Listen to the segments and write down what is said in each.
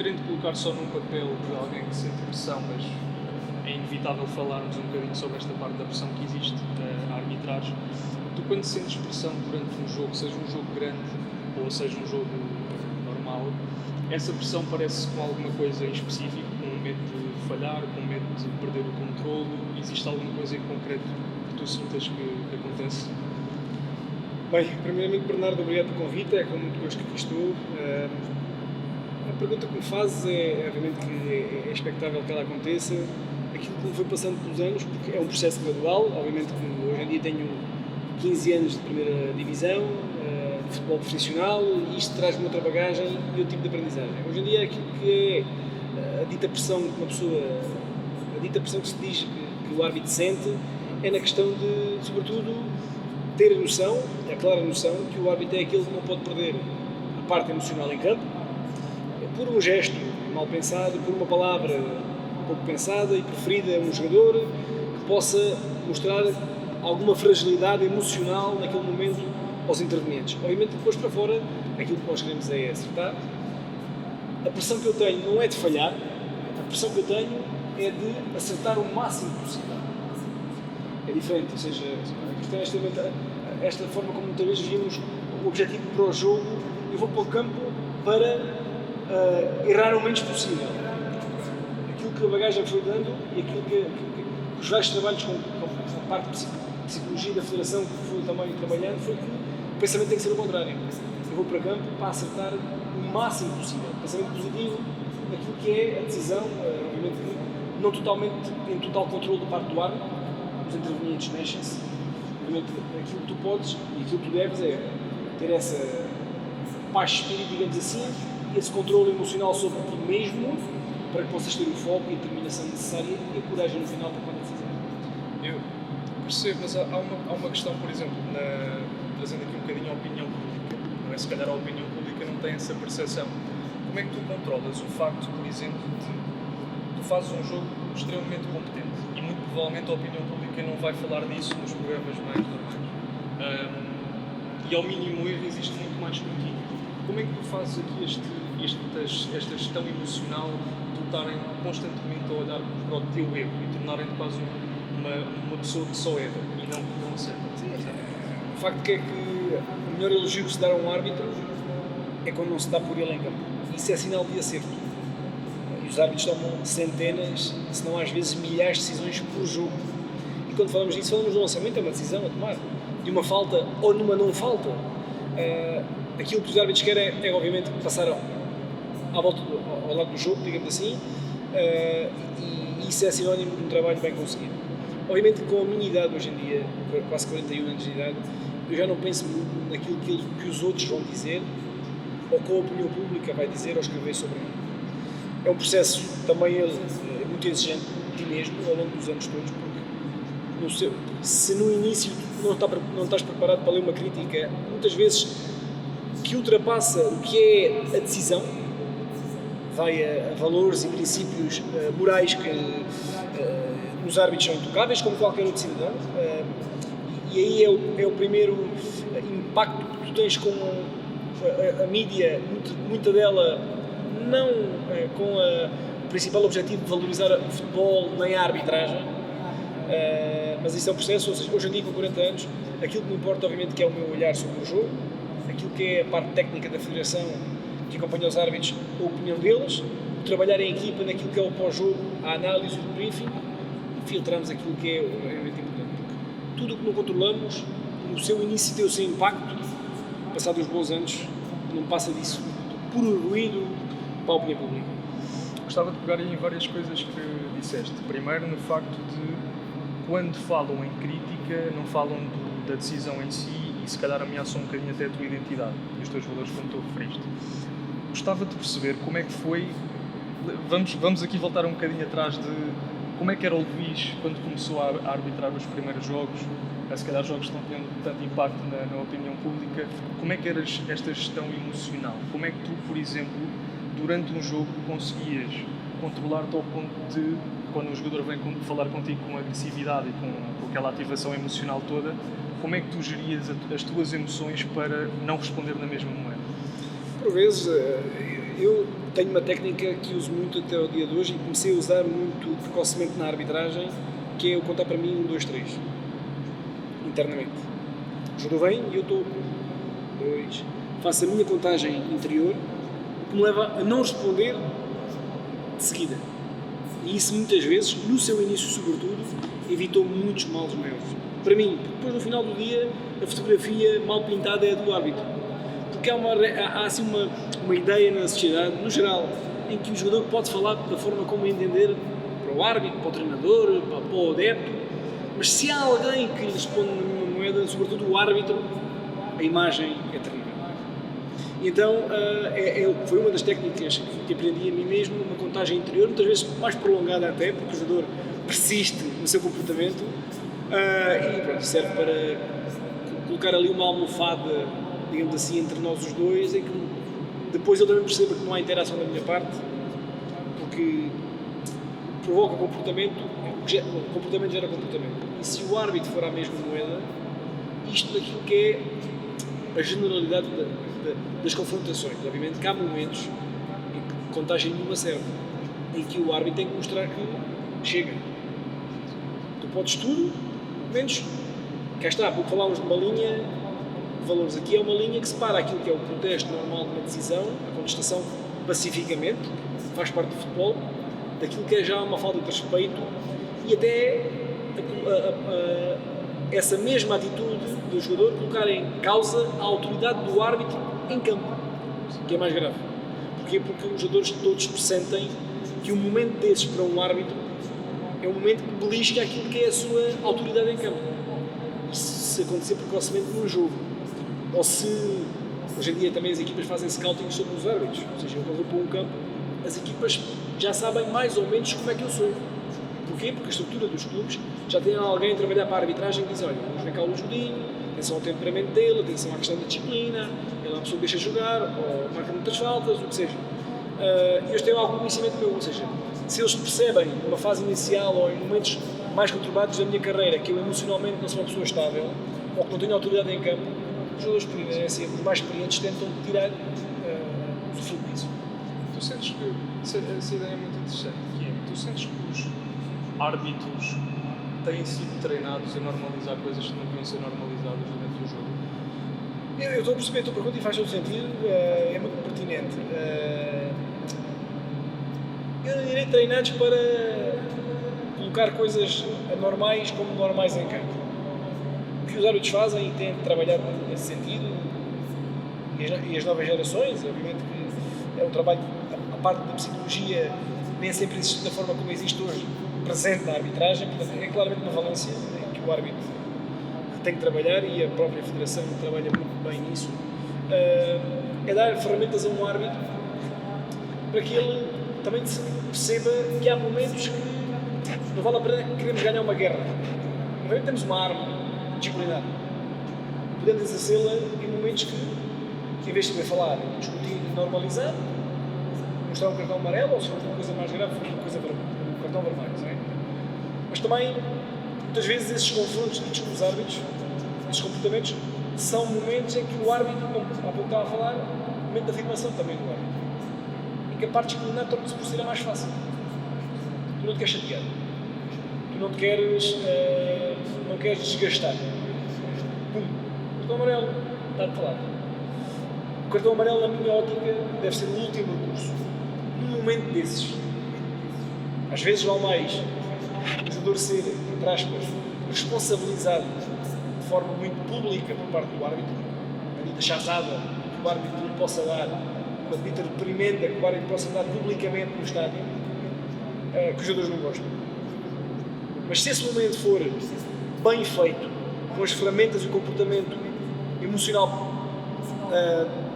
querendo colocar só num papel de alguém que sente pressão, mas é inevitável falarmos um bocadinho sobre esta parte da pressão que existe da arbitragem. Tu, quando sentes pressão durante um jogo, seja um jogo grande ou seja um jogo normal, essa pressão parece com alguma coisa em específico, com medo de falhar, com medo de perder o controle? Existe alguma coisa em concreto que tu sintas que acontece? Bem, primeiramente, Bernardo, obrigado pelo convite, é com muito gosto que aqui estou. A pergunta que me fazes obviamente, que é expectável que ela aconteça, aquilo que me foi passando pelos anos, porque é um processo gradual, obviamente que hoje em dia tenho 15 anos de primeira divisão, de futebol profissional, e isto traz-me outra bagagem e outro tipo de aprendizagem. Hoje em dia, aquilo que é a dita pressão que uma pessoa, a dita pressão que se diz que o árbitro sente, é na questão de, sobretudo, ter a noção, a clara noção, que o árbitro é aquele que não pode perder a parte emocional em campo, por um gesto mal pensado, por uma palavra pouco pensada e preferida a um jogador que possa mostrar alguma fragilidade emocional naquele momento aos intervenientes. Obviamente, depois para fora, aquilo que nós queremos é acertar. A pressão que eu tenho não é de falhar, a pressão que eu tenho é de acertar o máximo possível. É diferente, ou seja, esta forma como muitas vezes vimos o objetivo para o jogo, eu vou para o campo para errar o menos possível. Aquilo que a bagagem foi dando e aquilo que os vários trabalhos com a parte de psicologia da Federação que fui também trabalhando foi que o pensamento tem que ser o contrário. Eu vou para campo para acertar o máximo possível. Pensamento positivo naquilo que é a decisão, obviamente não totalmente em total controle da parte do árbitro, os intervenientes mexem-se. Obviamente aquilo que tu podes e aquilo que tu deves é ter essa paz de espírito, digamos assim, esse controle emocional sobre ti mesmo, para que possas ter o foco e a determinação necessária e a coragem no final para quando a fizer. Eu percebo, mas há uma questão, por exemplo, trazendo aqui um bocadinho a opinião pública, não é? Se calhar a opinião pública não tem essa percepção. Como é que tu controlas o facto, por exemplo, de tu fazes um jogo extremamente competente e muito provavelmente a opinião pública não vai falar disso nos programas mais normais, e ao mínimo erro existe muito mais escrutínio. Como é que tu fazes aqui esta gestão emocional de estarem constantemente a olhar para o teu erro e tornarem-te quase uma pessoa que só erra e não acerta? O facto é que o melhor elogio que se dá a um árbitro é quando não se dá por ele em campo. Isso é sinal de acerto. E os árbitros tomam centenas, se não às vezes milhares de decisões por jogo. E quando falamos disso, falamos do lançamento, é uma decisão a tomar. De uma falta ou numa não falta. Aquilo que os árbitros querem é obviamente passar ao lado do jogo, digamos assim, e isso é sinónimo de um trabalho bem conseguido. Obviamente, com a minha idade hoje em dia, quase 41 anos de idade, eu já não penso muito naquilo que os outros vão dizer ou que a opinião pública vai dizer ou escrever sobre mim. É um processo também muito exigente de ti mesmo ao longo dos anos todos, porque se no início não estás preparado para ler uma crítica, muitas vezes que ultrapassa o que é a decisão, vai a valores e princípios morais que nos árbitros são intocáveis, como qualquer outro cidadão, e aí é o primeiro impacto que tu tens com a mídia, muita dela não com o principal objetivo de valorizar o futebol nem a arbitragem, mas isso é um processo, ou seja, hoje em dia com 40 anos, aquilo que me importa obviamente que é o meu olhar sobre o jogo, aquilo que é a parte técnica da Federação que acompanha os árbitros, a opinião deles, o trabalhar em equipa naquilo que é o pós-jogo, a análise, o briefing, e filtramos aquilo que é realmente importante. Porque tudo o que não controlamos, no seu início tem o seu impacto, passados os bons anos, não passa disso, puro ruído para a opinião pública. Gostava de pegar em várias coisas que disseste. Primeiro, no facto de, quando falam em crítica, não falam da decisão em si e se calhar ameaçam um bocadinho até a tua identidade e os teus valores, como tu referiste. Gostava de perceber como é que foi, vamos aqui voltar um bocadinho atrás de como é que era o Luís quando começou a arbitrar os primeiros jogos, se calhar jogos que não tinham tanto impacto na opinião pública. Como é que era esta gestão emocional? Como é que tu, por exemplo, durante um jogo conseguias controlar-te ao ponto de, quando o jogador vem falar contigo com agressividade e com aquela ativação emocional toda, como é que tu gerias as tuas emoções para não responder na mesma moeda? Por vezes, Eu tenho uma técnica que uso muito até ao dia de hoje e comecei a usar muito precocemente na arbitragem, que é eu contar para mim 1, 2, 3, internamente. O jogador vem e eu estou 2, faço a minha contagem interior, que me leva a não responder de seguida. E isso muitas vezes, no seu início sobretudo, evitou muitos males maiores. Para mim, porque depois no final do dia, a fotografia mal pintada é a do árbitro. Porque há assim uma ideia na sociedade, no geral, em que o jogador pode falar da forma como entender para o árbitro, para o treinador, para o adepto, mas se há alguém que lhe responde na mesma moeda, sobretudo o árbitro, a imagem é terrível. E então foi uma das técnicas que aprendi a mim mesmo, uma contagem interior, muitas vezes mais prolongada até, porque o jogador persiste no seu comportamento, e pronto, serve para colocar ali uma almofada, digamos assim, entre nós os dois, em que depois eu também percebo que não há interação da minha parte, porque provoca comportamento, o comportamento gera comportamento. E se o árbitro for à mesma moeda, isto daquilo que é a generalidade das confrontações. Obviamente que há momentos em que contagem nenhuma serve, em que o árbitro tem que mostrar que chega. Tu podes tudo, menos, cá está, porque falámos de uma linha de valores. Aqui é uma linha que separa aquilo que é o protesto normal de uma decisão, a contestação pacificamente, faz parte do futebol, daquilo que é já uma falta de respeito e até essa mesma atitude do jogador colocar em causa a autoridade do árbitro em campo, que é mais grave. Porquê? Porque os jogadores todos pressentem que um momento desses para um árbitro é um momento que belisca aquilo que é a sua autoridade em campo. Se acontecer precocemente num jogo, ou se hoje em dia também as equipas fazem scouting sobre os árbitros, ou seja, eu quando vou para um campo, as equipas já sabem mais ou menos como é que eu sou. Porquê? Porque a estrutura dos clubes já tem alguém a trabalhar para a arbitragem que diz, olha, vamos ver cá o Judinho, atenção ao temperamento dele, atenção à questão da disciplina, ele é uma pessoa que deixa jogar, ou marca muitas faltas, o que seja. E eles têm algum conhecimento meu, ou seja, se eles percebem numa fase inicial ou em momentos mais conturbados da minha carreira que eu emocionalmente não sou uma pessoa estável, ou que não tenho autoridade em campo, os jogadores por inerência, os mais experientes tentam tirar o fruto disso. Tu sentes que essa ideia é muito interessante, que é, tu sentes que os árbitros têm sido treinados a normalizar coisas que não deviam ser normalizadas dentro do jogo? Eu estou a perceber a tua pergunta e faz todo sentido, é muito pertinente. Eu não direi treinados para colocar coisas anormais como normais em campo. O que os árbitros fazem e têm de trabalhar nesse sentido, e as novas gerações, obviamente que é um trabalho, a parte da psicologia nem sempre existe da forma como existe hoje, presente na arbitragem, portanto é claramente uma valência em que o árbitro tem que trabalhar e a própria Federação trabalha muito bem nisso, é dar ferramentas a um árbitro para que ele também perceba que há momentos que não vale a pena queremos ganhar uma guerra. Primeiro temos uma arma disciplinada. Podemos exercê-la em momentos que, em vez de falar, discutir e normalizar, mostrar um cartão amarelo, ou se for uma coisa mais grave, uma coisa um cartão vermelho, não é? Mas também, muitas vezes, esses confrontos ditos com os árbitros, esses comportamentos, são momentos em que o árbitro, como há pouco estava a falar, momento de afirmação também do árbitro, em que a parte disciplinar torna-se por ser a mais fácil. Tu não te queres chatear, tu não te queres, não queres desgastar. Pum, cartão amarelo, está a falar. O cartão amarelo, na minha ótica, deve ser o último recurso. Num momento desses, às vezes vale mais o jogador ser, entre aspas, responsabilizado de forma muito pública por parte do árbitro, a dita chazada que o árbitro lhe possa dar, uma dita reprimenda que o árbitro possa dar publicamente no estádio, que os jogadores não gostam. Mas se esse momento for bem feito, com as ferramentas e o comportamento emocional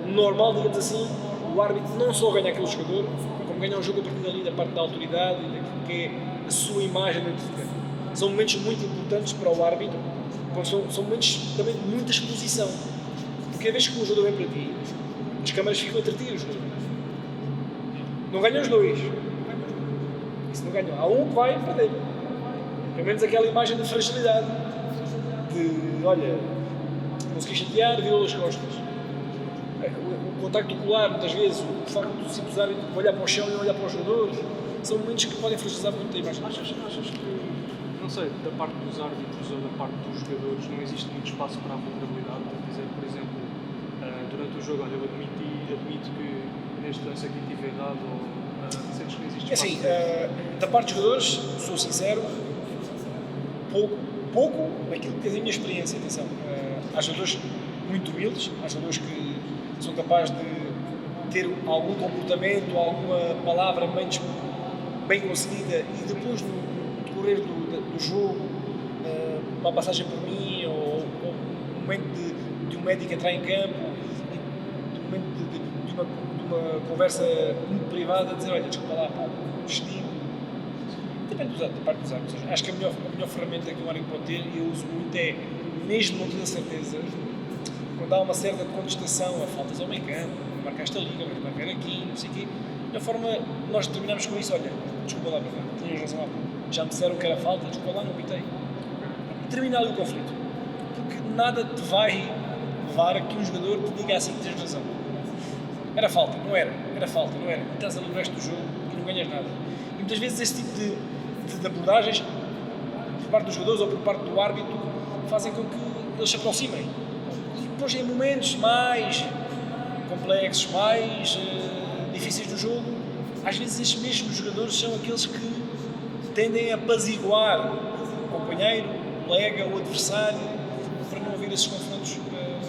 normal, digamos assim, o árbitro não só ganha aquele jogador, como ganha o jogo a partir dali da parte da autoridade e daquilo que é a sua imagem dentro de campo. São momentos muito importantes para o árbitro, são momentos também de muita exposição. Porque a vez que um jogador vem para ti, as câmaras ficam entre ti e o jogador. Não ganham os dois. E se não ganham, há um que vai perder. Pelo menos aquela imagem de fragilidade. De, olha, consegui chatear, virou as costas. o contacto ocular, muitas vezes, o facto do simples hábito de olhar para o chão e não olhar para os jogadores, são momentos que podem fragilizar muito a imagem. Achas que, não sei, da parte dos árbitros ou da parte dos jogadores não existe muito espaço para a vulnerabilidade? De dizer, por exemplo, durante o jogo, olha, eu admito que neste lance aqui estive errado, ou sentes que não existe espaço? Assim, da parte dos jogadores, sou sincero, pouco aquilo que é a minha experiência, atenção. Há jogadores muito humildes, há jogadores que são capazes de ter algum comportamento, alguma palavra bem concedida e depois no decorrer do jogo, uma passagem por mim ou um momento de um médico entrar em campo, de um momento de uma conversa muito privada, dizer, olha, desculpa lá, excedi. Depende da parte dos árbitros. Acho que a melhor ferramenta que o árbitro pode ter, e eu uso muito, é, mesmo não tendo a certeza, quando há uma certa contestação a faltas ao meio campo, marcaste a liga, vais marcar aqui, não sei o quê, da forma nós determinamos com isso, olha, desculpa lá, tinhas razão lá, já me disseram que era falta, desculpa lá, não pitei. E terminar ali o conflito. Porque nada te vai levar a que um jogador te diga assim que tens razão. Era falta, não era. Era falta, não era. E estás ali no resto do jogo e não ganhas nada. E muitas vezes esse tipo de abordagens, por parte dos jogadores ou por parte do árbitro, fazem com que eles se aproximem. E depois, em momentos mais complexos, mais difíceis do jogo, às vezes estes mesmos jogadores são aqueles que tendem a apaziguar o companheiro, o colega, o adversário, para não haver esses confrontos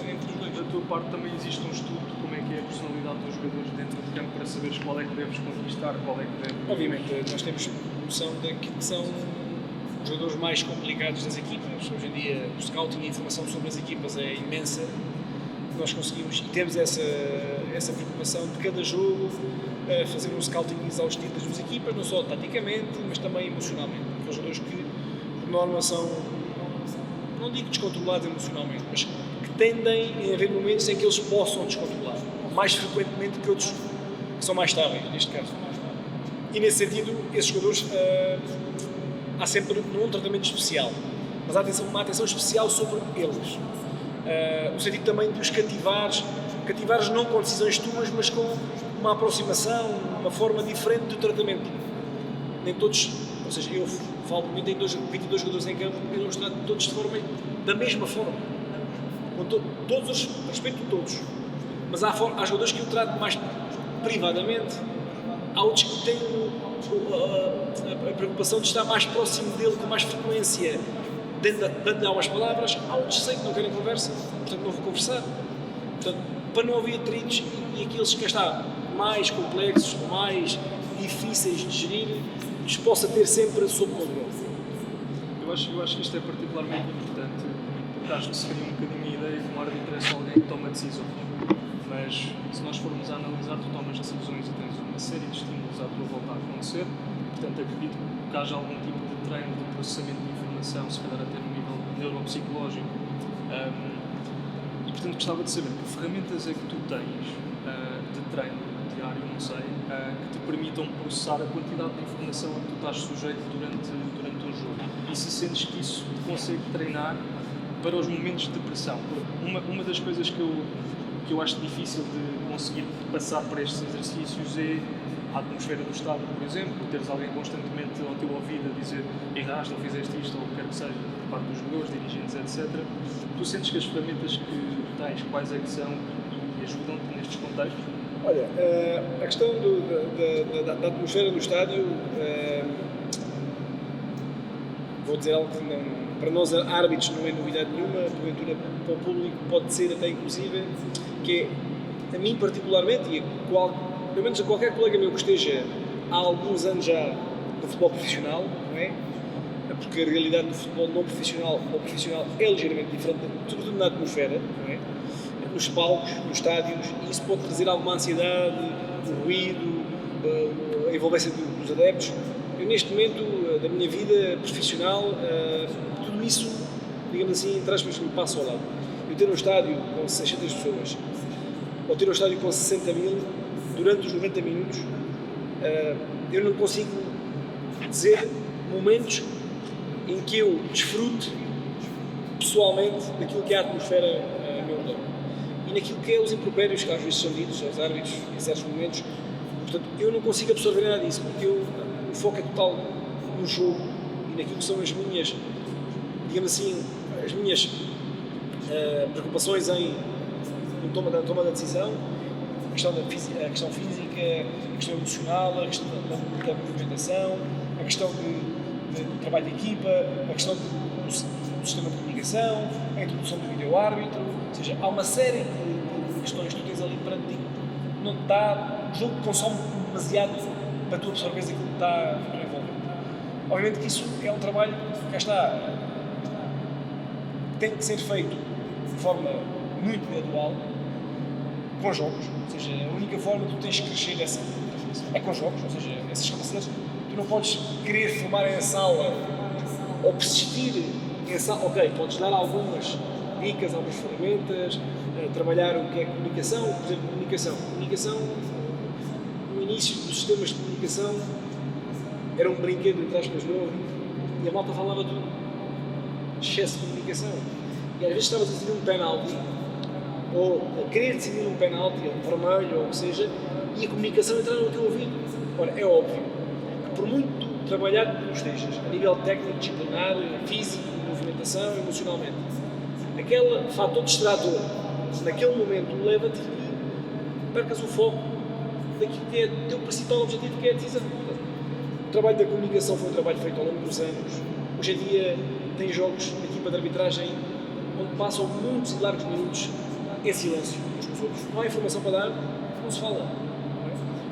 entre os dois. Da tua parte também existe um estudo de como é que é a personalidade dos jogadores dentro do campo para saberes qual é que deves conquistar, qual é que deves... Obviamente, nós temos noção daquilo que são os jogadores mais complicados das equipas. Hoje em dia, o scouting e a informação sobre as equipas é imensa. Nós conseguimos e temos essa preocupação de cada jogo, fazer um scouting exaustivo das duas equipas, não só taticamente, mas também emocionalmente. Aqueles jogadores que, por norma, são, não digo descontrolados emocionalmente, mas que tendem a haver momentos em que eles possam descontrolar, mais frequentemente que outros que são mais estáveis, neste caso. E nesse sentido, esses jogadores, há sempre um tratamento especial, mas há uma atenção especial sobre eles. No sentido também de os cativares não com decisões tuas, mas com uma aproximação, uma forma diferente do tratamento. Nem todos, ou seja, eu falo por mim, tenho 22 jogadores em campo, eu não os trato todos de forma, da mesma forma. Respeito todos, mas há jogadores que eu trato mais privadamente, há outros que têm a preocupação de estar mais próximo dele com mais frequência, dando-lhe algumas palavras. Há outros que sei que não querem conversa, portanto não vou conversar. Portanto, para não haver atritos e aqueles que estão mais complexos, mais difíceis de gerir, os possa ter sempre sob controle. Eu acho que isto é particularmente importante, porque acho que seria um bocadinho a ideia de um árbitro é só alguém que toma decisões. Mas se nós formos a analisar, tu tomas decisões e tens uma série de estímulos à tua volta a acontecer, portanto acredito que haja algum tipo de treino de processamento de informação, se calhar até no nível neuropsicológico. E portanto gostava de saber que ferramentas é que tu tens de treino diário, não sei, que te permitam processar a quantidade de informação a que tu estás sujeito durante um jogo. E se sentes que isso te consegue treinar para os momentos de pressão. Uma das coisas que eu acho difícil de conseguir passar para estes exercícios é a atmosfera do estádio, por exemplo, teres alguém constantemente ao teu ouvido a dizer erraste ou fizeste isto ou o que quer que seja, por parte dos jogadores, dirigentes, etc. Tu sentes que as ferramentas que tens, quais é que são e ajudam-te nestes contextos? Olha, a questão da atmosfera do estádio, vou dizer algo que para nós árbitros não é novidade nenhuma, porventura para o público pode ser até inclusive, que é, a mim particularmente, e pelo menos a qualquer colega meu que esteja há alguns anos já no futebol profissional, não é? Porque a realidade do futebol não profissional ou profissional é ligeiramente diferente, sobretudo na atmosfera, não é? Nos palcos, nos estádios, e isso pode trazer alguma ansiedade, o ruído, a envolvência dos adeptos. Eu, neste momento da minha vida profissional, tudo isso, digamos assim, traz-me um passo ao lado. Eu ter um estádio com 600 pessoas, ou ter um estádio com 60 mil, durante os 90 minutos, eu não consigo dizer momentos em que eu desfrute pessoalmente daquilo que é a atmosfera a meu redor. E naquilo que é os impropérios que às vezes são ditos aos árbitros em certos momentos. Portanto, eu não consigo absorver nada disso, porque o foco é total no jogo e naquilo que são as minhas, digamos assim, as minhas preocupações no toma da decisão, a questão física, a questão emocional, a questão da movimentação, a questão do trabalho de equipa, a questão do sistema de comunicação, a introdução do vídeo-árbitro, ou seja, há uma série de questões que tu tens ali perante ti. Não dá, o jogo consome demasiado para tu absorveres aquilo que está envolvido. Obviamente que isso é um trabalho, cá está, tem que ser feito de forma muito gradual, com jogos, ou seja, a única forma que tu tens de crescer é com jogos, ou seja, essas capacidades, tu não podes querer formar em sala ou persistir em sala, ok, podes dar algumas dicas, algumas ferramentas, trabalhar o que é comunicação, por exemplo, comunicação, no início dos sistemas de comunicação era um brinquedo, entre aspas, novo, e a malta falava de excesso de comunicação, e às vezes estavas a decidir um penalti, ou a querer decidir um penalti, ou um vermelho, ou o que seja, e a comunicação entrar no teu ouvido. Ora, é óbvio que por muito trabalhado que tu estejas, a nível técnico, disciplinar, físico, movimentação, emocionalmente, aquele fator distrator, naquele momento, leva-te que percas o foco daquilo que é o teu principal objetivo, que é a decisão. O trabalho da comunicação foi um trabalho feito ao longo dos anos. Hoje em dia tem jogos de equipa de arbitragem onde passam muitos e largos minutos em silêncio uns com os outros. Não há informação para dar, não se fala.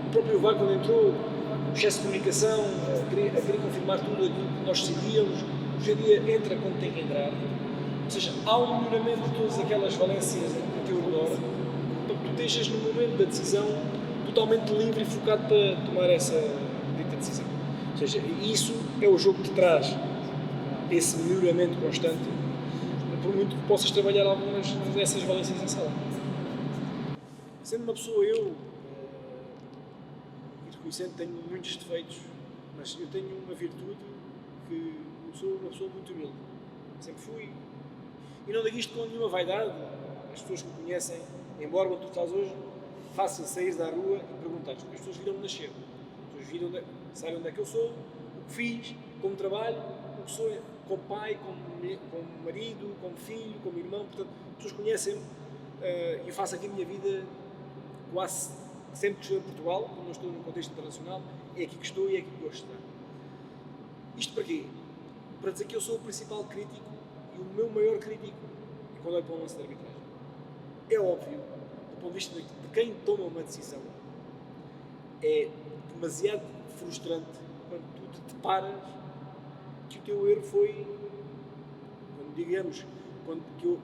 O próprio VAR, quando entrou, o excesso de comunicação, a querer confirmar tudo aquilo que nós decidíamos, hoje em dia entra quando tem que entrar. Ou seja, há um melhoramento de todas aquelas valências a teu redor para que tu estejas no momento da decisão totalmente livre e focado para tomar essa dita decisão. Ou seja, isso é o jogo que te traz esse melhoramento constante, por muito que possas trabalhar algumas dessas valências em sala. Sendo uma pessoa e reconhecendo que tenho muitos defeitos, mas eu tenho uma virtude que sou uma pessoa muito humilde. Sempre fui. E não digo isto com nenhuma vaidade. As pessoas que me conhecem, embora o que tu estás hoje, fácil sair da rua e perguntar-te, porque as pessoas viram-me nascer. As pessoas sabem onde é que eu sou, o que fiz, como trabalho, o que sou como pai, como marido, como filho, como irmão. Portanto, as pessoas conhecem-me e eu faço aqui a minha vida quase sempre que estou em Portugal, quando não estou num contexto internacional, é aqui que estou e é aqui que gosto de estar. Isto para quê? Para dizer que eu sou o principal crítico e o meu maior crítico é quando olho para um lance de arbitragem. É óbvio, do ponto de vista de quem toma uma decisão, é demasiado frustrante quando tu te deparas que o teu erro foi,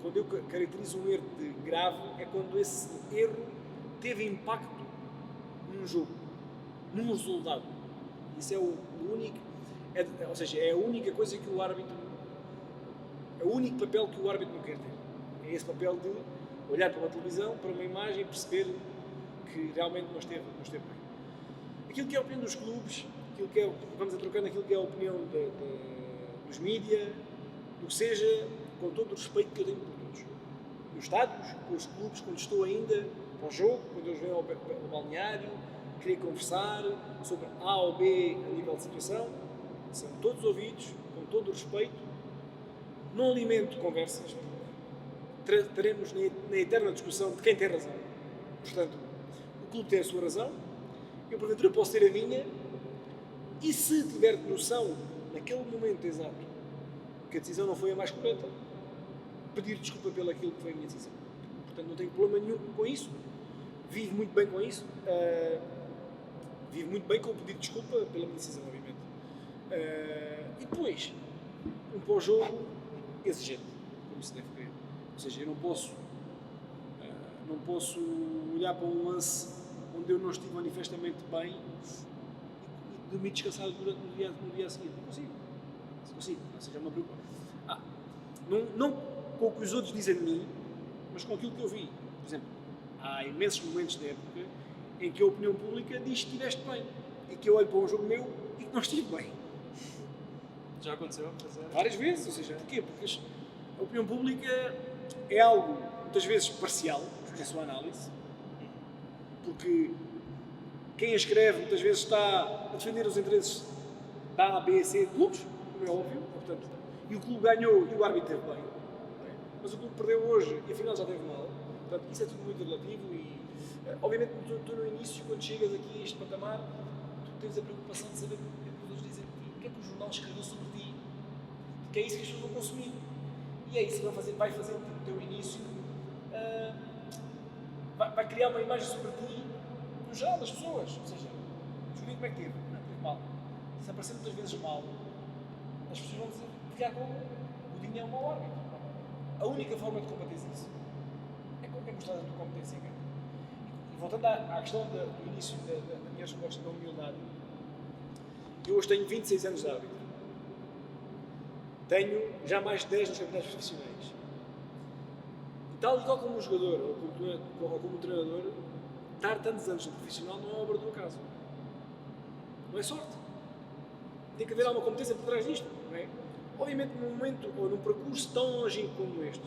quando eu caracterizo um erro de grave, é quando esse erro teve impacto num jogo, num resultado. Isso é o único, ou seja, é a única coisa que o árbitro, é o único papel que o árbitro não quer ter. É esse papel de olhar para uma televisão, para uma imagem e perceber que realmente não esteve bem. Aquilo que é a opinião dos clubes, vamos a trocar naquilo que é a opinião dos mídia, do que seja, com todo o respeito que eu tenho por todos. Nos estádios, com os clubes, quando estou ainda para o jogo, quando eles vêm ao balneário, querer conversar sobre A ou B a nível de situação, são todos ouvidos, com todo o respeito. Não alimento conversas, estaremos na eterna discussão de quem tem razão. Portanto, o clube tem a sua razão, eu porventura posso ter a minha, e se tiver noção, naquele momento exato, que a decisão não foi a mais correta, pedir desculpa pelo aquilo que foi a minha decisão. Portanto, não tenho problema nenhum com isso, vivo muito bem com isso, vivo muito bem com o pedir desculpa pela minha decisão, obviamente. E depois, um pós-jogo exigente, como se deve querer. Ou seja, eu não posso olhar para um lance onde eu não estive manifestamente bem e dormir descansado no dia a seguir. Não consigo. Se consigo, ou seja, é uma preocupação. Não com o que os outros dizem de mim, mas com aquilo que eu vi. Por exemplo, há imensos momentos da época em que a opinião pública diz que estiveste bem e que eu olho para um jogo meu e que não estive bem. Já aconteceu? Várias vezes, ou seja, porquê? Porque a opinião pública é algo, muitas vezes, parcial, tem a sua análise, porque quem a escreve muitas vezes está a defender os interesses da A, B, C clubes, como é óbvio, portanto, e o clube ganhou e o árbitro teve bem, mas o clube perdeu hoje e afinal já teve mal, portanto, isso é tudo muito relativo e, obviamente, tu no início, quando chegas aqui a este patamar, tu tens a preocupação de saber o que é que os outros dizem de ti, o que é que o jornal escreveu sobre ti, porque é isso que as pessoas vão consumir. E é isso que vai fazer o teu início, vai criar uma imagem sobre ti, no geral, das pessoas. Ou seja, o Juninho como é que teve? Não, teve mal. Se aparecer muitas vezes mal, as pessoas vão dizer, ficar com o Dinho é um mau árbitro. A única forma de combater isso é mostrar a tua competência em campo. E voltando à questão do início da minha resposta da humildade, eu hoje tenho 26 anos de árbitro. Tenho já mais de 10 nos campeonatos profissionais. E tal e qual como um jogador ou como um treinador, estar tantos anos no profissional não é obra do acaso. Não é sorte. Tem que haver alguma competência por trás disto, não é? Obviamente, num momento ou num percurso tão longínquo como este,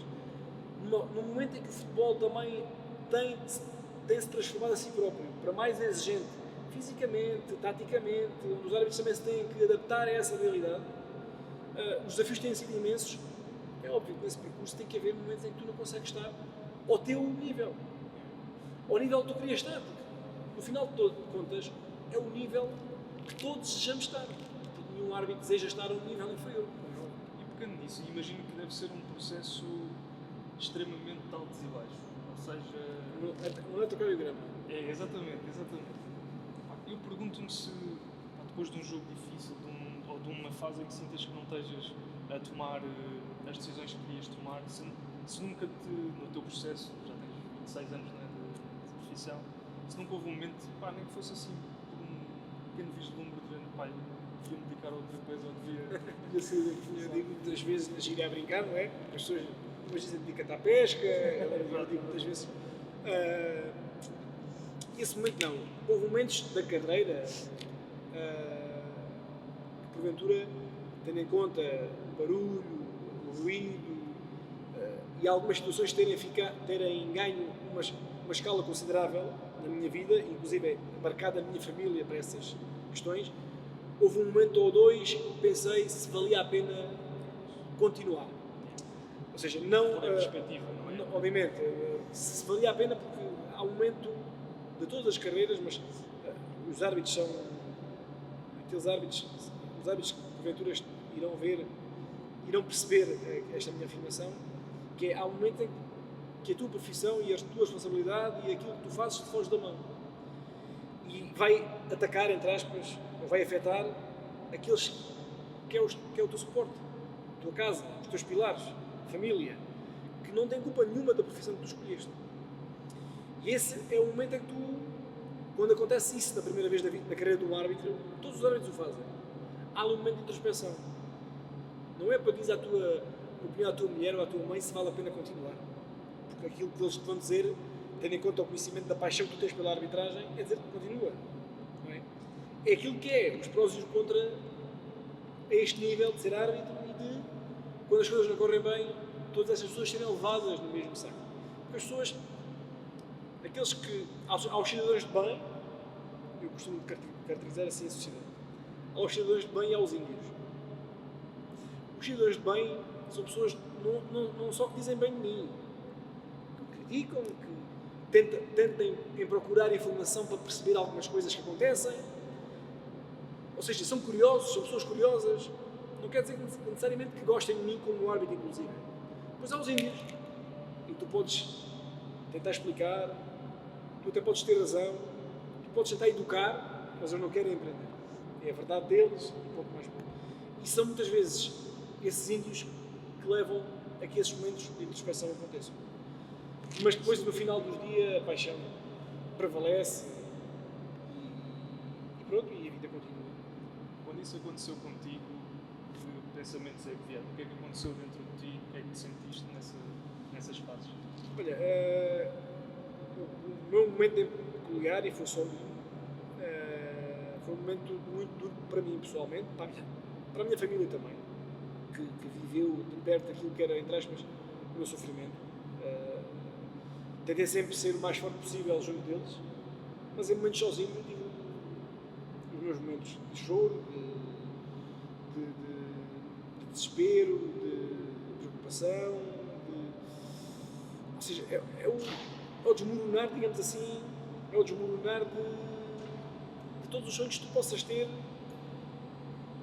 no momento em que o futebol também tem-se transformado a si próprio para mais exigente, fisicamente, taticamente, onde os árbitros também se têm que adaptar a essa realidade, os desafios têm sido imensos. É óbvio que nesse percurso tem que haver momentos em que tu não consegues estar ao teu nível, ao nível que tu querias estar, porque no final de contas é o nível que todos desejamos estar, porque nenhum árbitro deseja estar a um nível inferior. E pegando nisso, imagino que deve ser um processo extremamente de altos e baixos, ou seja... Não é eletrocardiograma. É, exatamente. Eu pergunto-me se, depois de um jogo difícil, ou de uma fase em que sintas que não estejas a tomar as decisões que querias tomar, se nunca no teu processo, já tens 26 anos, né, de profissão, se nunca houve um momento, nem que fosse assim, por um pequeno vislumbre de ver, devia-me dedicar a outra coisa, ou devia ser daqui. Eu digo muitas vezes na gíria a brincar, não é? As pessoas dizem dedica-te à pesca, eu digo muitas vezes. Esse momento não. Houve momentos da carreira que, porventura, tendo em conta o barulho, o ruído e algumas situações terem ganho uma escala considerável na minha vida, inclusive marcado a minha família para essas questões, houve um momento ou dois que pensei se valia a pena continuar. Ou seja, não... perspectiva, não é? Obviamente, se valia a pena porque há um momento de todas as carreiras, mas os árbitros são aqueles árbitros, os árbitros que porventura irão perceber esta minha afirmação, que é, há um momento em que a tua profissão e a tua responsabilidade e aquilo que tu fazes te foge da mão e vai atacar, entre aspas, ou vai afetar aqueles que é o teu suporte, a tua casa, os teus pilares, família, que não têm culpa nenhuma da profissão que tu escolheste. E esse é o momento em que tu, quando acontece isso na primeira vez na carreira de um árbitro, todos os árbitros o fazem. Há um momento de introspeção. Não é para dizer a tua opinião à tua mulher ou à tua mãe se vale a pena continuar. Porque aquilo que eles te vão dizer, tendo em conta o conhecimento da paixão que tu tens pela arbitragem, é dizer que continua. Não é? É aquilo que é os prós e os contras a este nível de ser árbitro e de, quando as coisas não correm bem, todas essas pessoas serem levadas no mesmo saco. Porque as pessoas, aqueles que, aos cidadãos de bem, eu costumo caracterizar assim a sociedade, aos cidadãos de bem e aos índios. Os cidadãos de bem são pessoas não só que dizem bem de mim, que criticam, que tentem em procurar informação para perceber algumas coisas que acontecem, ou seja, são curiosos, são pessoas curiosas. Não quer dizer necessariamente que gostem de mim como árbitro, inclusive. Pois há os índios, e tu podes tentar explicar, tu até podes ter razão, tu podes tentar educar, mas eles não querem aprender. É a verdade deles e pouco mais. E são muitas vezes esses índios que levam a que esses momentos de introspeção aconteçam. Mas depois, no final do dia, a paixão prevalece e pronto, e a vida continua. Quando isso aconteceu contigo, que pensamentos é que vieram? O que é que aconteceu dentro de ti? O que é que sentiste nessas fases? Olha, o meu momento peculiar, e foi só foi um momento muito duro para mim pessoalmente, para a minha família também, que viveu de perto aquilo que era, entre aspas, o meu sofrimento. tentei sempre ser o mais forte possível junto deles, mas em momentos sozinho eu tive os meus momentos de choro, de desespero, de preocupação, ou seja, é o desmoronar, digamos assim, é o desmoronar de todos os sonhos que tu possas ter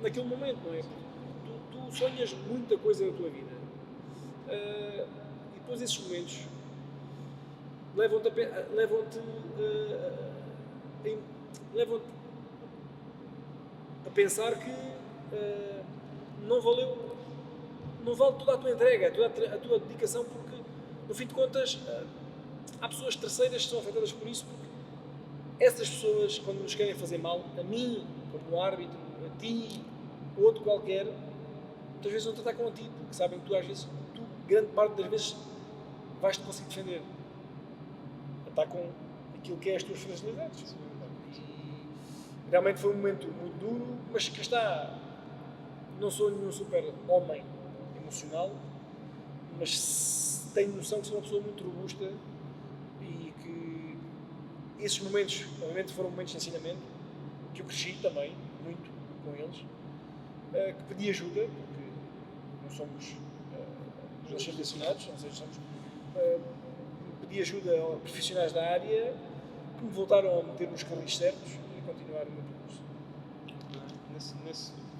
naquele momento, não é? Tu sonhas muita coisa na tua vida, e depois esses momentos levam-te a pensar que não vale toda a tua entrega, toda a tua dedicação, porque no fim de contas há pessoas terceiras que são afetadas por isso, porque essas pessoas, quando nos querem fazer mal, a mim, como árbitro, a ti, ou outro qualquer, muitas vezes não te atacam a ti, porque sabem que tu, às vezes, grande parte das vezes, vais-te conseguir defender. Atacam aquilo que é as tuas fragilidades. E realmente foi um momento muito duro, mas que está. Não sou nenhum super homem emocional, mas tenho noção que sou uma pessoa muito robusta e que esses momentos, obviamente, foram momentos de ensinamento, que eu cresci também, muito, com eles, que pedi ajuda, porque não somos lecionados, não sei se somos, pedi ajuda a profissionais da área que me voltaram a meter nos caminhos certos e a continuar o meu percurso.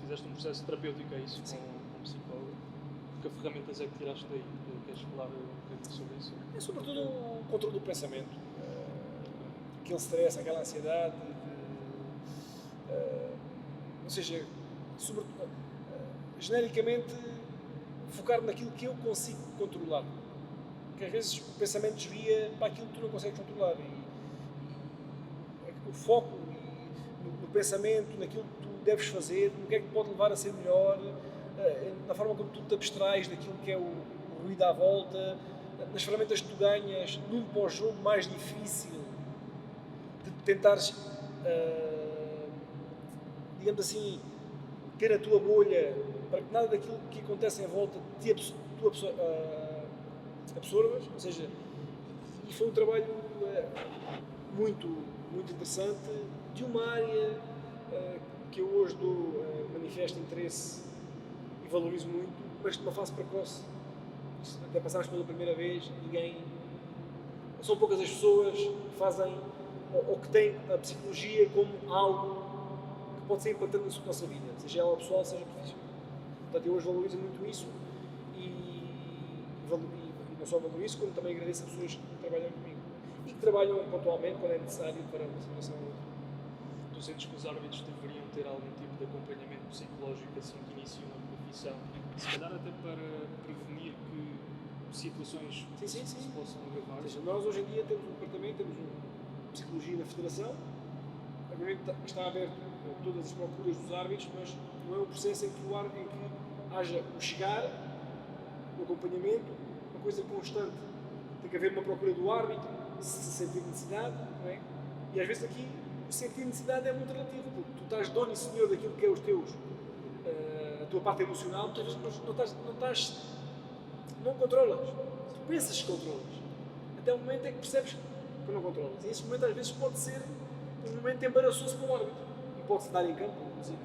Fizeste um processo terapêutico, é isso, com psicólogo? Que ferramentas é que tiraste daí? Queres falar um bocadinho sobre isso? É sobretudo o controle do pensamento, aquele stress, aquela ansiedade, ou seja, genericamente focar naquilo que eu consigo controlar, porque às vezes o pensamento desvia para aquilo que tu não consegues controlar e o foco no pensamento, naquilo que tu deves fazer, no que é que te pode levar a ser melhor, na forma como tu te abstrais daquilo que é o ruído à volta, nas ferramentas que tu ganhas num pós-jogo mais difícil, de tentares, digamos assim, ter a tua bolha para que nada daquilo que acontece em volta tu absorvas, ou seja, e foi um trabalho muito, muito interessante, de uma área que eu hoje manifesto interesse e valorizo muito, mas de uma fase precoce. Até passarmos pela primeira vez, são poucas as pessoas que fazem ou que têm a psicologia como algo que pode ser impactante na nossa vida, seja ela pessoal, seja profissional. Portanto, eu hoje valorizo muito isso e não só valorizo, como também agradeço a pessoas que trabalham comigo e que trabalham pontualmente quando é necessário para uma situação ou outra. Tu sentes que os árbitros deveriam ter algum tipo de acompanhamento psicológico assim que iniciam a profissão, se calhar até para prevenir que situações se possam agravar? Ou seja, nós hoje em dia temos um departamento, temos uma psicologia na Federação, obviamente está aberto a todas as procuras dos árbitros, mas não é um processo em que haja o chegar, o acompanhamento, uma coisa constante. Tem que haver uma procura do árbitro, se sentir necessidade, não é? E às vezes aqui o sentir necessidade é muito relativo, porque tu estás dono e senhor daquilo que é a tua parte emocional, muitas vezes não controlas. Tu pensas que controlas, até o momento em que percebes que não controlas. E esse momento às vezes pode ser um momento embaraçoso para o árbitro, e pode-se dar em campo, inclusive,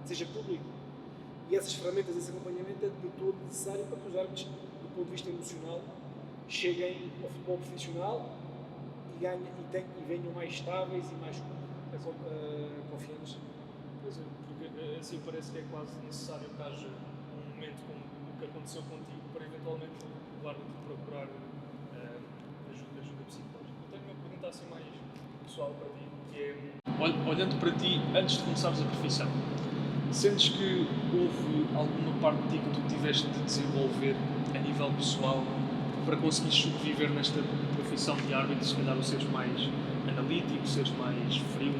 seja público. E essas ferramentas, esse acompanhamento é de todo necessário para que os árbitros, do ponto de vista emocional, cheguem ao futebol profissional e venham mais estáveis e mais confiantes. Pois é, porque assim parece que é quase necessário que haja um momento como o que aconteceu contigo para eventualmente o árbitro procurar ajuda psicológica. Eu tenho uma pergunta assim mais pessoal para ti, que é, olhando para ti antes de começares a profissão, sentes que houve alguma parte de ti que tu tiveste de desenvolver a nível pessoal para conseguires sobreviver nesta profissão de árbitro, se calhar o seres mais analítico, seres mais frio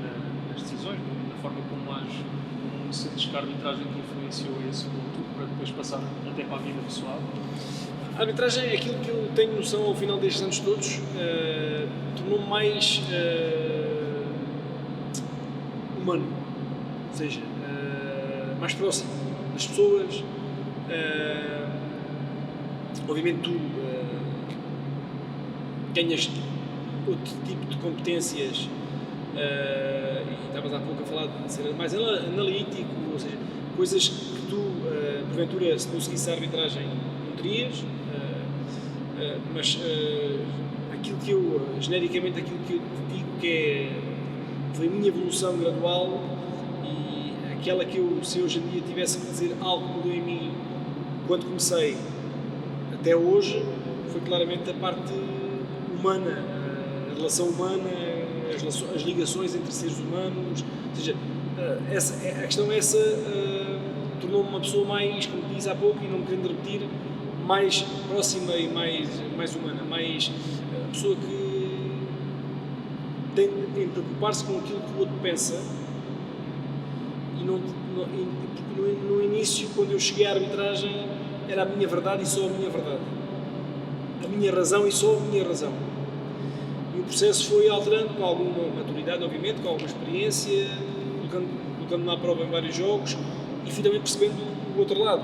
nas decisões, na forma como ages, como sentes que a arbitragem te influenciou a esse ponto, para depois passar até para a vida pessoal? A arbitragem é aquilo que eu tenho noção ao final destes anos todos, tornou-me mais humano, ou seja, mais próximo das pessoas. Obviamente tu ganhas outro tipo de competências, e estavas há pouco a falar de ser mais analítico, ou seja, coisas que tu, porventura, se não seguisse a arbitragem, não terias, mas genericamente aquilo que eu te digo foi a minha evolução gradual, e aquela que se hoje em dia tivesse que dizer algo que mudou em mim quando comecei até hoje, foi claramente a parte humana, a relação humana, as ligações entre seres humanos, ou seja, a questão é essa, tornou-me uma pessoa mais, como disse há pouco, e não me querendo repetir, mais próxima e mais humana, mais pessoa que tem em preocupar-se com aquilo que o outro pensa, porque no início, quando eu cheguei à arbitragem, era a minha verdade e só a minha verdade, a minha razão e só a minha razão. E o processo foi alterando com alguma maturidade, obviamente, com alguma experiência, colocando-me à prova em vários jogos e finalmente percebendo o outro lado,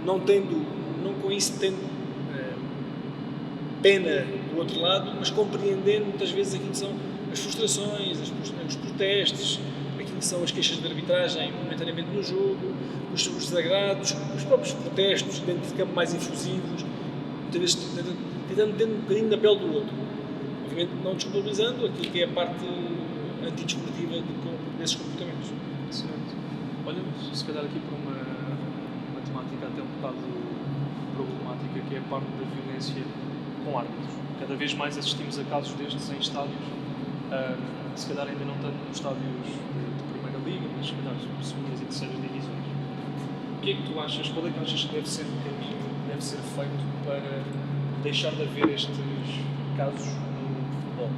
não com isso tendo pena do outro lado, mas compreendendo muitas vezes aquilo que são as frustrações, os protestos, aquilo que são as queixas de arbitragem momentaneamente no jogo, os desagrados, os próprios protestos dentro de campo mais efusivos, muitas vezes tentando ter um bocadinho na pele do outro. Obviamente não desculpabilizando aquilo que é a parte antidesportiva desses comportamentos. Excelente. Olha, se calhar aqui para uma temática até um bocado problemática, que é a parte da violência com árbitros. Cada vez mais assistimos a casos destes em estádios, se calhar ainda não tanto nos estádios de Primeira Liga, mas se calhar segundas e terceiras divisões. O que é que tu achas? Qual é que achas que deve ser o caminho que deve ser feito para deixar de haver estes casos no futebol?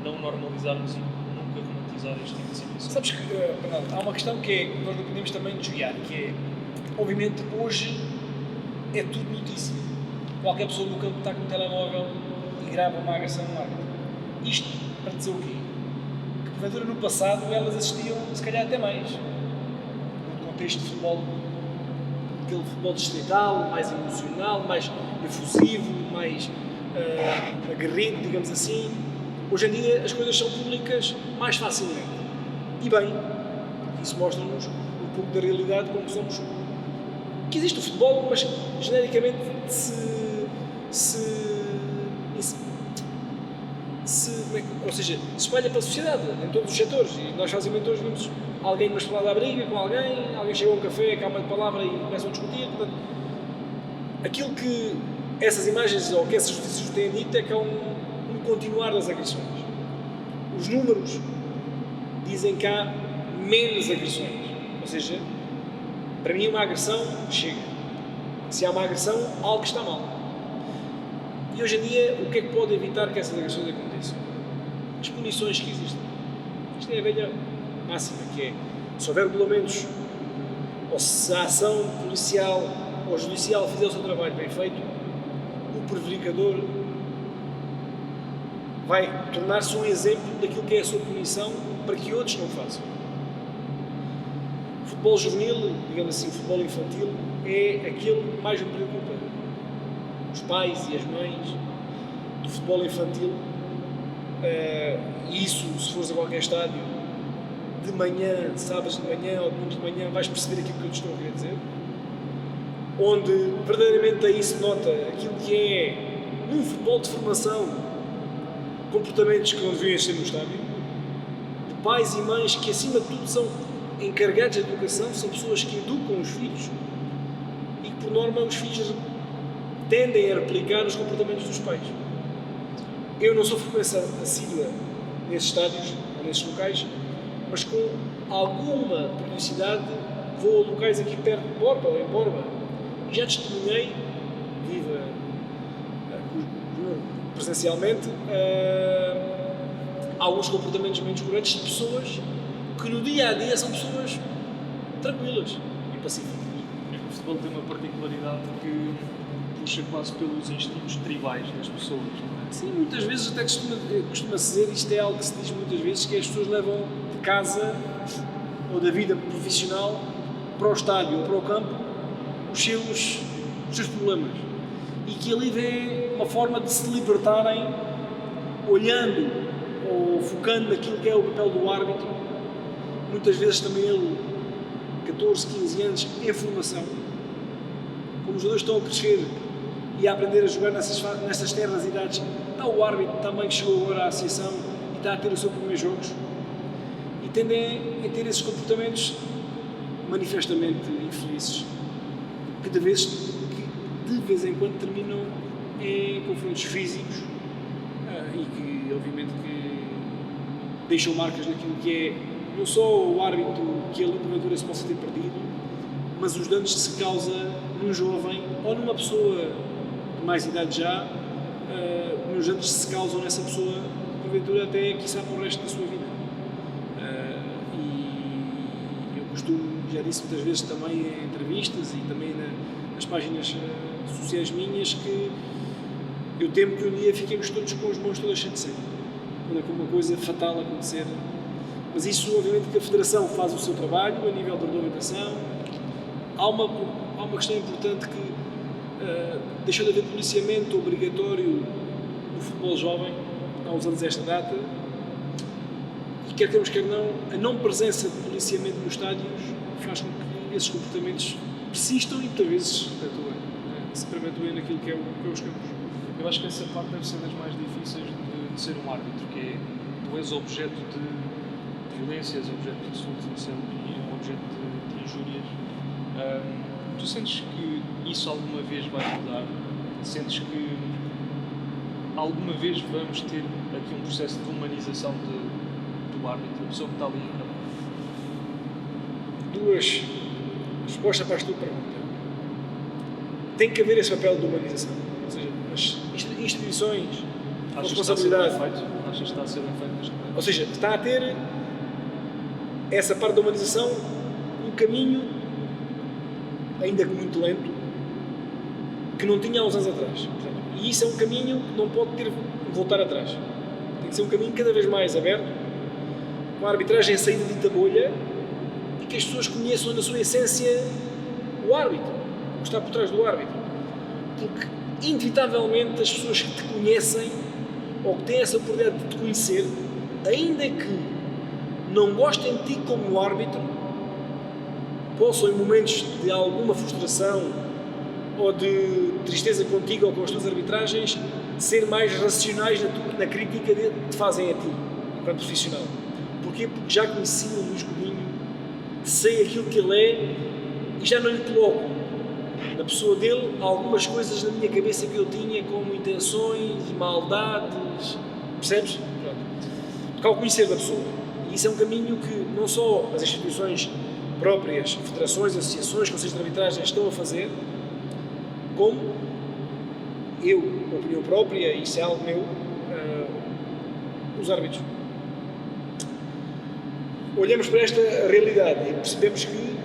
Não normalizarmos e nunca romantizar este tipo de situação? Sabes que, Bernardo, há uma questão que é, nós não podemos também desviar, que é, obviamente, hoje é tudo notícia. Qualquer pessoa no campo está com o telemóvel e grava uma agressão no árbitro. Isto para dizer o quê? Que, porventura, no passado, elas assistiam, se calhar, até mais. No contexto de futebol, aquele futebol distrital, mais emocional, mais efusivo, mais aguerrido, digamos assim. Hoje em dia, as coisas são públicas mais facilmente. E bem, isso mostra-nos um pouco da realidade como somos. Que existe o futebol, mas genericamente ou seja, se espalha pela sociedade, em todos os setores, e nós facilmente hoje vemos alguém numa escalada à briga com alguém chega a um café, calma de palavra e começam a discutir. Portanto, aquilo que essas imagens ou que essas notícias têm dito é que há um continuar das agressões. Os números dizem que há menos agressões, ou seja, para mim uma agressão chega. Se há uma agressão, algo está mal. E hoje em dia, o que é que pode evitar que essas agressões aconteçam? As punições que existem. Isto é a velha máxima, que é, se houver regulamentos, ou se a ação policial ou judicial fizer o seu trabalho bem feito, o prevaricador vai tornar-se um exemplo daquilo que é a sua punição para que outros não façam. O futebol juvenil, digamos assim, o futebol infantil, é aquele que mais me preocupa. Os pais e as mães do futebol infantil, e isso, se fores a qualquer estádio, de manhã, de sábados de manhã ou domingos de manhã, vais perceber aquilo que eu te estou a querer dizer, onde verdadeiramente aí se nota aquilo que é, num futebol de formação, comportamentos que não deviam existir no estádio, de pais e mães que, acima de tudo, são encarregados de educação, são pessoas que educam os filhos e que, por norma, os filhos tendem a replicar os comportamentos dos pais. Eu não sou frequência assídua nesses estádios ou nesses locais, mas com alguma periodicidade vou a locais aqui perto de Borba ou em Borba e já testemunhei, viva presencialmente, alguns comportamentos menos corretos de pessoas que no dia a dia são pessoas tranquilas e pacíficas. O futebol tem uma particularidade que puxa quase pelos instintos tribais das pessoas, não é? Sim, muitas vezes até costuma-se dizer, isto é algo que se diz muitas vezes, que as pessoas levam de casa ou da vida profissional para o estádio ou para o campo os seus problemas e que ali vê uma forma de se libertarem olhando ou focando naquilo que é o papel do árbitro, muitas vezes também ele, 14, 15 anos, em formação, como os jogadores estão a crescer e a aprender a jogar nessas terras idades, está o árbitro também que chegou agora à associação e está a ter os seus primeiros jogos e tendem a ter esses comportamentos manifestamente infelizes, que de vez em quando terminam em confrontos físicos e que obviamente que deixam marcas naquilo que é não só o árbitro que ali porventura se possa ter perdido, mas os danos que se causa num jovem ou numa pessoa de mais idade já, nos danos que se causam nessa pessoa porventura até quiçá para o resto da sua vida. E eu costumo, já disse muitas vezes também em entrevistas e também nas páginas sociais minhas, que eu temo que um dia fiquemos todos com as mãos todas cheias de sangue, quando é que uma coisa fatal acontecer. Mas isso, obviamente, que a Federação faz o seu trabalho a nível da regulamentação. Há uma questão importante que deixou de haver policiamento obrigatório no futebol jovem, há uns anos esta data, e quer queremos, quer não, a não presença de policiamento nos estádios faz com que esses comportamentos persistam e muitas vezes se perpetuem naquilo que é os campos. Eu acho que essa parte deve ser das mais difíceis de ser um árbitro, que é tu és objeto de violências, objeto de insultos, objeto de injúrias. Tu sentes que isso alguma vez vai mudar? Sentes que alguma vez vamos ter aqui um processo de humanização do árbitro, a pessoa que está ali em campo? Duas respostas para a tua pergunta. Tem que haver esse papel de humanização, ou seja, as instituições, a responsabilidade. Achas que está a ser bem feito neste momento? Ou seja, está a ter essa parte da humanização um caminho, ainda que muito lento, que não tinha há uns anos atrás. E isso é um caminho que não pode voltar atrás. Tem que ser um caminho cada vez mais aberto, com a arbitragem a sair da dita bolha e que as pessoas conheçam na sua essência o árbitro, o que está por trás do árbitro. Porque, inevitavelmente, as pessoas que te conhecem ou que têm essa oportunidade de te conhecer, ainda que não gostem de ti como árbitro, possam, em momentos de alguma frustração ou de tristeza contigo ou com as tuas arbitragens, ser mais racionais na crítica que te fazem a ti, enquanto profissional. Porquê? Porque já conheci o Luís Godinho, sei aquilo que ele é e já não lhe coloco na pessoa dele algumas coisas na minha cabeça que eu tinha como intenções, maldades, percebes? Porque ao conhecer da pessoa. E isso é um caminho que não só as instituições próprias, federações, associações, conselhos de arbitragem estão a fazer, como eu, com opinião própria, e isso é algo meu, os árbitros. Olhamos para esta realidade e percebemos que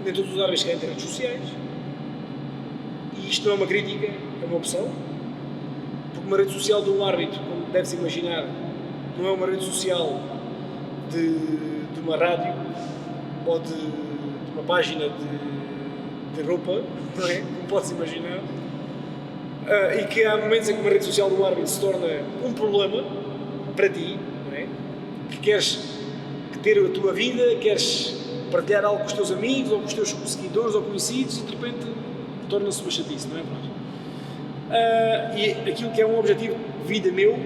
nem todos os árbitros querem ter redes sociais, e isto não é uma crítica, é uma opção, porque uma rede social de um árbitro, como deves imaginar, não é uma rede social de uma rádio ou de uma página de roupa, não é? Como podes imaginar, e que há momentos em que uma rede social de um árbitro se torna um problema para ti, não é? Que queres ter a tua vida, queres partilhar algo com os teus amigos ou com os teus seguidores ou conhecidos e de repente torna-se uma chatice, não é? E aquilo que é um objetivo de vida meu,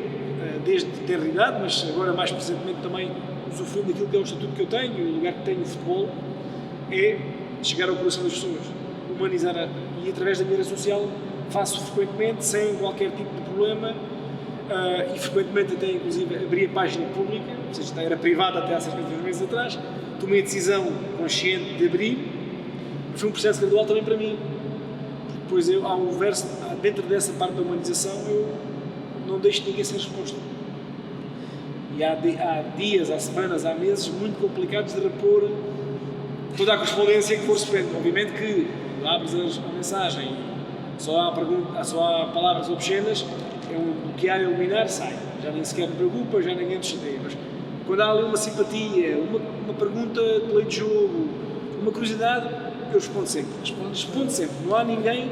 desde ter idade, mas agora mais presentemente também usufruindo daquilo que é o estatuto que eu tenho, o lugar que tenho no futebol, é chegar ao coração das pessoas, humanizar, e através da minha rede social faço frequentemente, sem qualquer tipo de problema, e frequentemente até inclusive abri a página pública, ou seja, era privada até há cerca de 2 meses atrás, tomei a decisão consciente de abrir, foi um processo gradual também para mim, porque depois há um verso, dentro dessa parte da humanização, eu não deixo ninguém sem resposta. E há dias, há semanas, há meses muito complicados de repor toda a correspondência que for recebendo. Obviamente que abres a mensagem, só há palavras obscenas, é um bloquear e eliminar, sai. Já nem sequer me preocupa, já ninguém te chateia. Mas quando há ali uma simpatia, uma pergunta de lei de jogo, uma curiosidade, eu respondo sempre. Respondo sempre. Não há ninguém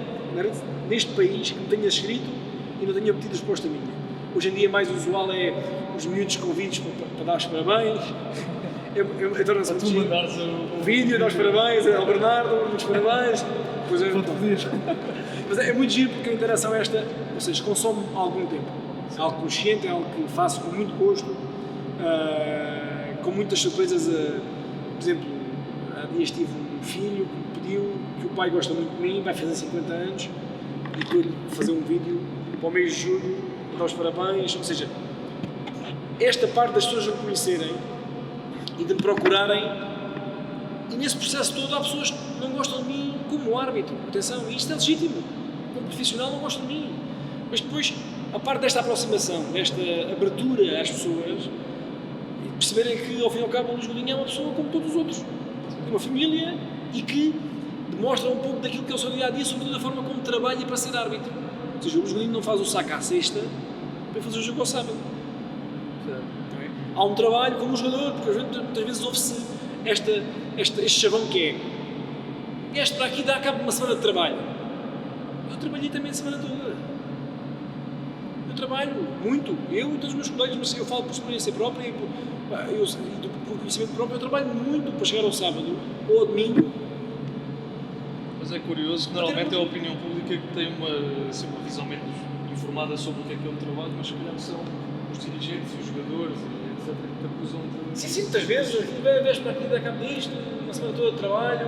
neste país que me tenha escrito e não tenha obtido resposta minha. Hoje em dia mais usual é os miúdos convites para dar os parabéns. Eu torno-se muito giro. O vídeo, dar os parabéns ao Bernardo, muitos parabéns. Mas é muito giro porque a interação é esta, ou seja, consome algum tempo. É algo consciente, é algo que faço com muito gosto, com muitas surpresas. Por exemplo, há dias tive um filho que pediu, que o pai gosta muito de mim, vai fazer 50 anos, e estou-lhe a fazer um vídeo para o mês de julho, dar os parabéns. Ou seja, esta parte das pessoas me conhecerem e de me procurarem, e nesse processo todo há pessoas que não gostam de mim como árbitro. Atenção, isto é legítimo. Como profissional não gostam de mim. Mas depois, a parte desta aproximação, desta abertura às pessoas, e perceberem que, ao fim e ao cabo, o Luís Godinho é uma pessoa como todos os outros. Tem uma família e que demonstra um pouco daquilo que é o seu dia-a-dia, sobretudo da forma como trabalha para ser árbitro. Ou seja, o Luís Godinho não faz o saco à sexta para fazer o jogo ao sábado. Há um trabalho como jogador, porque muitas vezes ouve-se este chavão que é: este para aqui dá cabo de uma semana de trabalho. Eu trabalhei também a semana toda. Eu trabalho muito, eu e todos os meus colegas, mas eu falo por experiência própria e por conhecimento próprio. Eu trabalho muito para chegar ao sábado ou ao domingo. Mas é curioso que normalmente é a opinião pública que tem uma visão menos informada sobre o que é o trabalho, mas se calhar são os dirigentes e os jogadores, etc., que acusam de... Sim, muitas vezes, vês para aqui, dá cabo disto, uma semana toda de trabalho,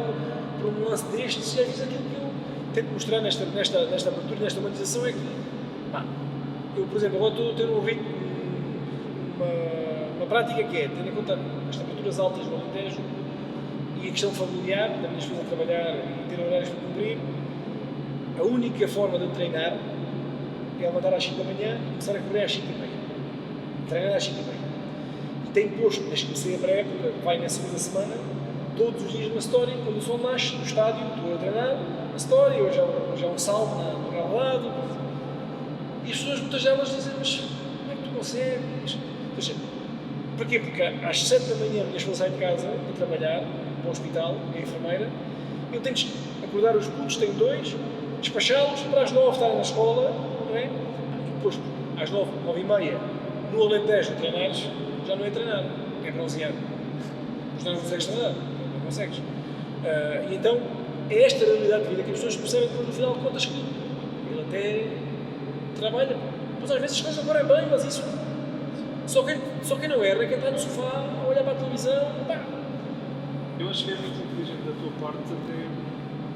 por um lance destes, e às vezes aquilo que eu tento mostrar nesta abertura, nesta humanização é que, eu, por exemplo, agora estou a ter um ritmo, uma prática que é, tendo em conta as temperaturas altas no Alentejo e a questão familiar, da minha esposa trabalhar e ter horários para cumprir, a única forma de eu treinar é levantar às 5 da manhã e começar a correr às 5h30. Treinar às 5h30. E tenho posto, desde que comecei a pré-época, vai na segunda semana, todos os dias uma story, quando o sol nasce no estádio, estou a treinar, uma story, ou já um salto no gravado. E as pessoas, muitas delas, dizem: mas como é que tu consegues? Ou seja, porquê? Porque às 7 da manhã a minha esposa sai de casa para trabalhar, para o hospital, é enfermeira, eu tenho que acordar os putos, tenho 2, despachá-los para às 9 estarem na escola, não é? E depois, às 9, 9h30, no Alentejo, treinares, já não é treinar, é bronzear. Mas não consegues treinar, não consegues. E então, é esta realidade de vida que as pessoas percebem depois, no final de contas, que ele até trabalha. Mas às vezes as coisas agora é bem, mas isso... Só quem não erra é quem está no sofá a olhar para a televisão. Pá. Eu acho que é muito inteligente da tua parte até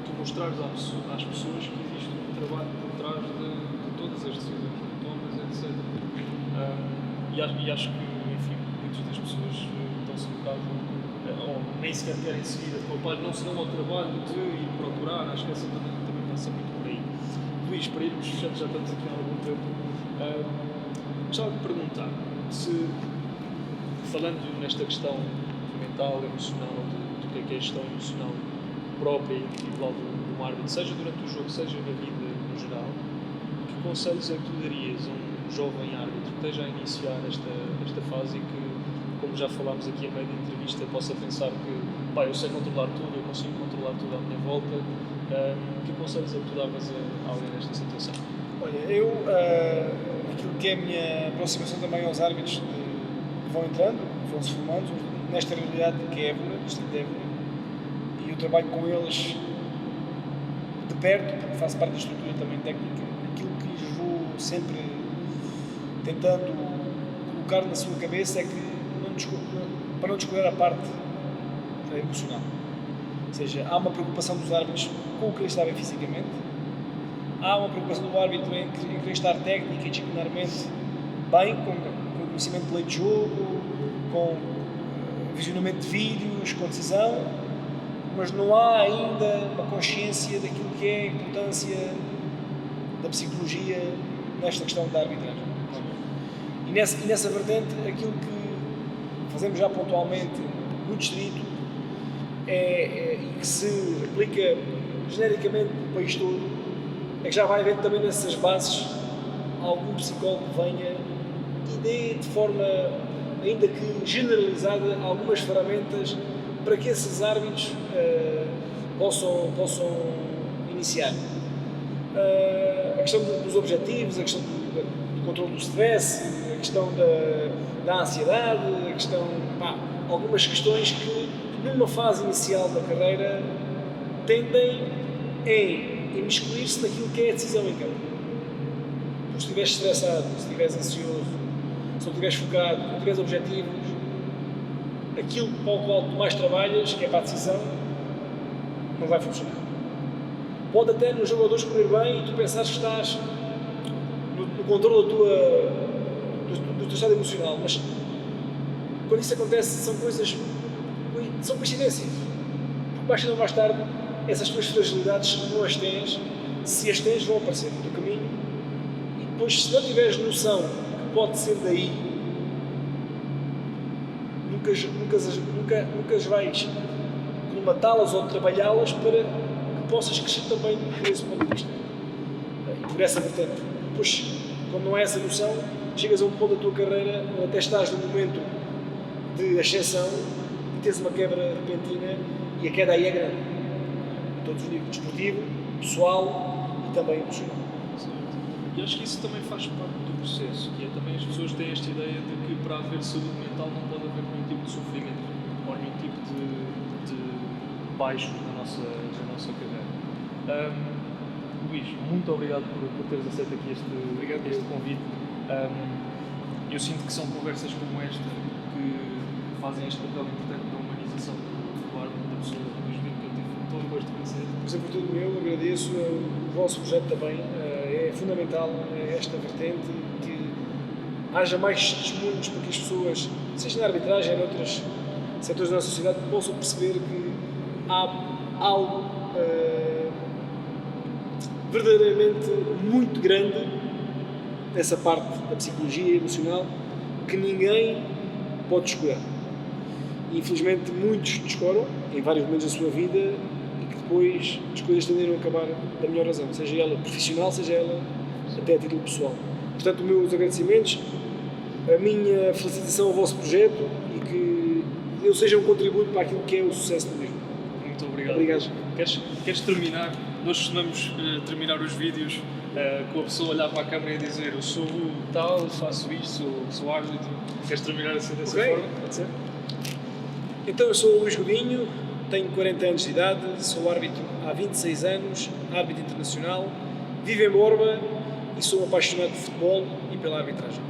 tu mostrares às pessoas que existe um trabalho por trás de todas as decisões que tomas, etc. E acho que, enfim, muitas das pessoas estão-se um bocado, ou nem sequer querem seguir a tua página, não se dão ao trabalho de ir procurar. Acho que essa também passa muito por aí. Luís, para irmos, já estamos aqui há algum tempo, gostava de perguntar se, falando nesta questão mental, emocional, do que é a gestão emocional própria e individual de um árbitro, seja durante o jogo, seja na vida no geral, que conselhos é que tu darias a um jovem árbitro que esteja a iniciar esta fase e que, como já falámos aqui a meio da entrevista, possa pensar que, eu sei controlar tudo, eu consigo controlar tudo à minha volta? Que conselhos é que tu davas a alguém nesta situação? Olha, aquilo que é a minha aproximação também aos árbitros que vão entrando, que vão se formando, nesta realidade que é Évora, distrito de Évora, e eu trabalho com eles de perto, porque faço parte da estrutura também técnica, aquilo que lhes vou sempre tentando colocar na sua cabeça é que para não descuidar a parte emocional. Ou seja, há uma preocupação dos árbitros com o querer estar bem fisicamente, há uma preocupação do árbitro em querer estar técnica e disciplinarmente bem, com conhecimento de lei de jogo, com visionamento de vídeos, com decisão, mas não há ainda uma consciência daquilo que é a importância da psicologia nesta questão da arbitragem. E nessa vertente, aquilo que fazemos já pontualmente no distrito e que se replica genericamente no país todo, é que já vai haver também nessas bases algum psicólogo que venha e dê de forma, ainda que generalizada, algumas ferramentas para que esses árbitros possam iniciar. A questão dos objetivos, a questão do do controle do stress, a questão da ansiedade, a questão, algumas questões que numa fase inicial da carreira tendem a imiscuir-se naquilo que é a decisão em campo. Se estiveres estressado, se estiveres ansioso, se não estiveres focado, se não tiveres objetivos, aquilo para o qual tu mais trabalhas, que é para a decisão, não vai funcionar. Pode até no jogo ou dois correr bem e tu pensares que estás no controle do teu estado emocional, mas quando isso acontece são coincidências. Porque mais cedo ou mais tarde essas tuas fragilidades não as tens, se as tens vão aparecer no teu caminho e depois se não tiveres noção que pode ser daí, nunca vais colmatá-las ou trabalhá-las para que possas crescer também por esse ponto de vista e por essa vertente. Depois, quando não há essa noção, chegas a um ponto da tua carreira onde até estás num momento de ascensão e tens uma quebra repentina e a queda aí é grande. Em todos os níveis, desportivo, pessoal e também emocional. E acho que isso também faz parte do processo, que é também as pessoas têm esta ideia de que para haver saúde mental não pode haver nenhum tipo de sofrimento ou nenhum tipo de baixos na nossa carreira. Luís, muito obrigado por teres aceito aqui este convite. Eu sinto que são conversas como esta que fazem este papel importante da humanização do árbitro, da pessoa do Luís Vinco, que eu tive todo o gosto de conhecer. Por exemplo, por tudo meu, agradeço o vosso projeto também. É fundamental esta vertente, que haja mais testemunhos para que as pessoas, seja na arbitragem ou em outros setores da nossa sociedade, possam perceber que há algo verdadeiramente muito grande nessa parte da psicologia emocional que ninguém pode descurar. E, infelizmente, muitos descuram em vários momentos da sua vida e que depois as coisas tenderam a acabar da melhor razão, seja ela profissional, seja ela até a título pessoal. Portanto, os meus agradecimentos, a minha felicitação ao vosso projeto e que eu seja um contributo para aquilo que é o sucesso do mesmo. Muito obrigado. Obrigado. Queres terminar? Nós costumamos terminar os vídeos com a pessoa olhar para a câmera e dizer: eu sou tal, faço isto, sou árbitro. Queres terminar assim dessa forma? Pode ser? Então, eu sou o Luís Godinho, tenho 40 anos de idade, sou árbitro há 26 anos, árbitro internacional, vivo em Borba e sou um apaixonado de futebol e pela arbitragem.